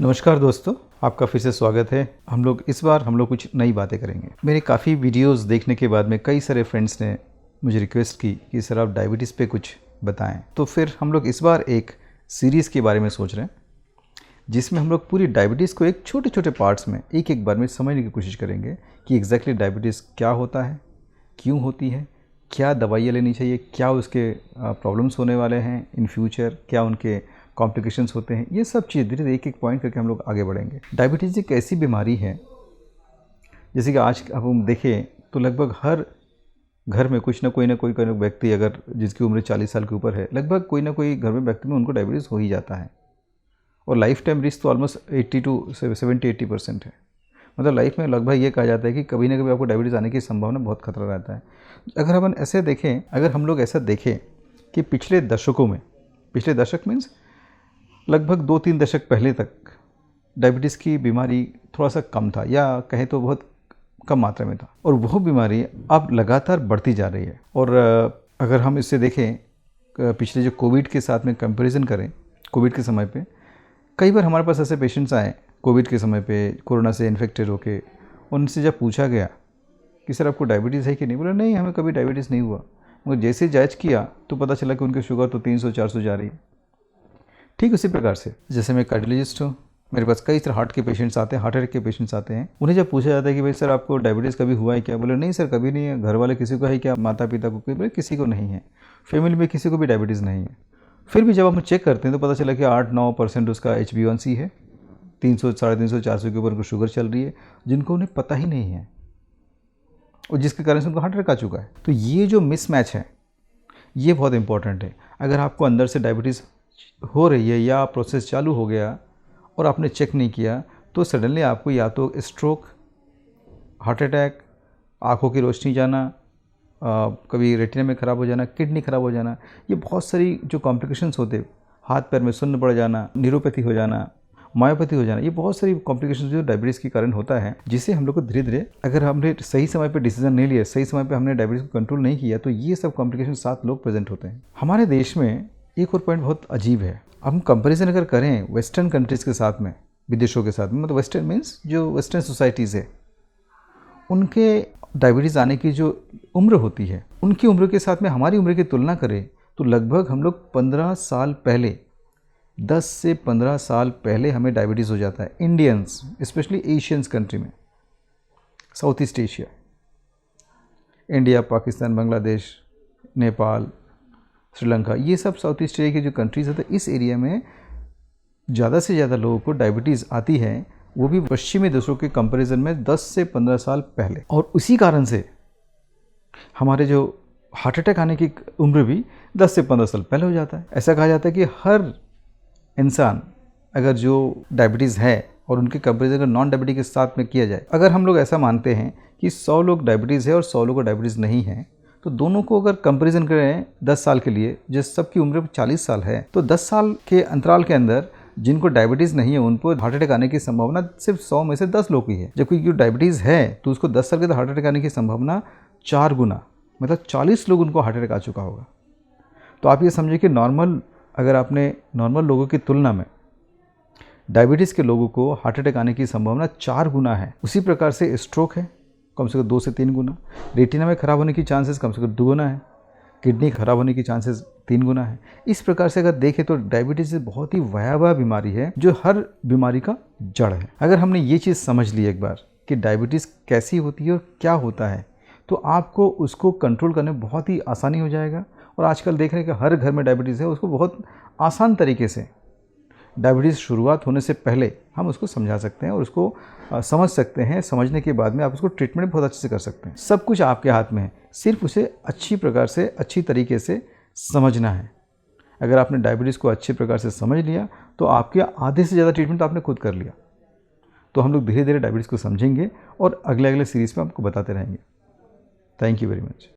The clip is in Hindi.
नमस्कार दोस्तों, आपका फिर से स्वागत है। इस बार हम लोग कुछ नई बातें करेंगे। मेरे काफ़ी वीडियोस देखने के बाद में कई सारे फ्रेंड्स ने मुझे रिक्वेस्ट की कि सर आप डायबिटीज़ पे कुछ बताएं। तो फिर हम लोग इस बार एक सीरीज़ के बारे में सोच रहे हैं जिसमें हम लोग पूरी डायबिटीज़ को एक छोटे छोटे पार्ट्स में एक एक बार में समझने की कोशिश करेंगे कि एग्जैक्टली डायबिटीज़ क्या होता है, क्यों होती है, क्या दवाइयाँ लेनी चाहिए, क्या उसके प्रॉब्लम्स होने वाले हैं इन फ्यूचर, क्या उनके कॉम्प्लिकेशंस होते हैं। ये सब चीज़ धीरे धीरे एक एक पॉइंट करके हम लोग आगे बढ़ेंगे। डायबिटीज़ एक ऐसी बीमारी है जैसे कि आज अब हम देखें तो लगभग हर घर में कुछ ना कोई व्यक्ति, अगर जिसकी उम्र 40 साल के ऊपर है, लगभग कोई ना कोई घर में व्यक्ति में उनको डायबिटीज़ हो ही जाता है। और लाइफ टाइम रिस्क तो ऑलमोस्ट 80 to 70-80% है। मतलब लाइफ में लगभग ये कहा जाता है कि कभी ना कभी आपको डायबिटीज़ आने की संभावना बहुत खतरा रहता है। अगर हम लोग ऐसा देखें कि पिछले दशक मीन्स लगभग 2-3 दशक पहले तक डायबिटीज़ की बीमारी थोड़ा सा कम था, या कहें तो बहुत कम मात्रा में था, और वह बीमारी अब लगातार बढ़ती जा रही है। और अगर हम इससे देखें पिछले जो कोविड के साथ में कंपैरिजन करें, कोविड के समय पे कई बार हमारे पास ऐसे पेशेंट्स आए कोविड के समय पे कोरोना से इन्फेक्टेड होके, उनसे जब पूछा गया कि सर आपको डायबिटीज़ है कि नहीं, बोला नहीं हमें कभी डायबिटीज़ नहीं हुआ। मगर जैसे जांच किया तो पता चला कि उनकी शुगर तो 300-400 जा रही है। ठीक उसी प्रकार से जैसे मैं कार्डियोलॉजिस्ट हूँ, मेरे पास कई तरह हार्ट के पेशेंट्स आते हैं, हार्ट अटैक के पेशेंट्स आते हैं। उन्हें जब पूछा जाता है कि भाई सर आपको डायबिटीज़ कभी हुआ है क्या, बोले नहीं सर कभी नहीं है। घर वाले किसी को है क्या, माता पिता को, बोले किसी को नहीं है, फैमिली में किसी को भी डायबिटीज़ नहीं है। फिर भी जब हम चेक करते हैं तो पता चला कि 8-9% उसका HbA1c है, 300, 350-400 के ऊपर उनको शुगर चल रही है, जिनको उन्हें पता ही नहीं है और जिसके कारण से उनको हार्ट अटैक आ चुका है। तो ये जो मिसमैच है ये बहुत इंपॉर्टेंट है। अगर आपको अंदर से डायबिटीज़ हो रही है या प्रोसेस चालू हो गया और आपने चेक नहीं किया तो सडनली आपको या तो स्ट्रोक, हार्ट अटैक, आँखों की रोशनी जाना, कभी रेटिना में ख़राब हो जाना, किडनी ख़राब हो जाना, ये बहुत सारी जो कॉम्प्लिकेशंस होते, हाथ पैर में सुन्न पड़ जाना, न्यूरोपैथी हो जाना, मायोपैथी हो जाना, ये बहुत सारी कॉम्प्लिकेशंस जो डायबिटीज़ के कारण होता है, जिसे हम लोग को धीरे धीरे, अगर हमने सही समय पे डिसीजन नहीं लिया, सही समय पे हमने डायबिटीज़ को कंट्रोल नहीं किया, तो ये सब कॉम्प्लिकेशन साथ लोग प्रेजेंट होते हैं। हमारे देश में एक और पॉइंट बहुत अजीब है। हम कंपैरिजन अगर करें वेस्टर्न कंट्रीज़ के साथ में, विदेशों के साथ में, मतलब वेस्टर्न मीन्स जो वेस्टर्न सोसाइटीज़ है, उनके डायबिटीज़ आने की जो उम्र होती है, उनकी उम्र के साथ में हमारी उम्र की तुलना करें तो लगभग हम लोग 15 साल पहले, 10 से 15 साल पहले हमें डायबिटीज़ हो जाता है। इंडियंस, स्पेशली एशियंस कंट्री में, south east Asia, India, Pakistan, Bangladesh, Nepal, Sri Lanka, ये सब साउथ ईस्ट एशिया की जो कंट्रीज़ है, तो इस एरिया में ज़्यादा से ज़्यादा लोगों को डायबिटीज़ आती है, वो भी पश्चिमी देशों के कंपैरिजन में 10 से 15 साल पहले। और उसी कारण से हमारे जो हार्ट अटैक आने की उम्र भी 10 से 15 साल पहले हो जाता है। ऐसा कहा जाता है कि हर इंसान अगर जो डायबिटीज़ है और उनके कंपैरिजन अगर नॉन डायबिटीज के साथ में किया जाए, अगर हम लोग ऐसा मानते हैं कि 100 लोग डायबिटीज़ है और 100 लोगों को डायबिटीज़ नहीं है, तो दोनों को अगर कंपैरिजन करें 10 साल के लिए, जिस सबकी उम्र 40 साल है, तो 10 साल के अंतराल के अंदर जिनको डायबिटीज़ नहीं है उनको हार्ट अटैक आने की संभावना सिर्फ 100 में से 10 लोग की है। जबकि जो डायबिटीज़ है तो उसको 10 साल के हार्ट अटैक आने की संभावना 4 गुना, मतलब 40 लोग उनको हार्ट अटैक आ चुका होगा। तो आप ये समझिए कि अगर आपने नॉर्मल लोगों की तुलना में डायबिटीज़ के लोगों को हार्ट अटैक आने की संभावना 4 गुना है। उसी प्रकार से स्ट्रोक है कम से कम 2 से 3 गुना, रेटिना में ख़राब होने की चांसेस कम से कम 2 गुना है, किडनी खराब होने की चांसेस 3 गुना है। इस प्रकार से अगर देखें तो डायबिटीज़ बहुत ही भयावह बीमारी है जो हर बीमारी का जड़ है। अगर हमने ये चीज़ समझ ली एक बार कि डायबिटीज़ कैसी होती है और क्या होता है, तो आपको उसको कंट्रोल करने में बहुत ही आसानी हो जाएगा। और आजकल देख रहे हैं कि हर घर में डायबिटीज़ है, उसको बहुत आसान तरीके से डायबिटीज़ शुरुआत होने से पहले हम उसको समझा सकते हैं और उसको समझ सकते हैं। समझने के बाद में आप उसको ट्रीटमेंट बहुत अच्छे से कर सकते हैं। सब कुछ आपके हाथ में है, सिर्फ उसे अच्छी प्रकार से, अच्छी तरीके से समझना है। अगर आपने डायबिटीज़ को अच्छे प्रकार से समझ लिया तो आपके आधे से ज़्यादा ट्रीटमेंट आपने खुद कर लिया। तो हम लोग धीरे धीरे डायबिटीज़ को समझेंगे और अगले सीरीज़ में आपको बताते रहेंगे। Thank you very much.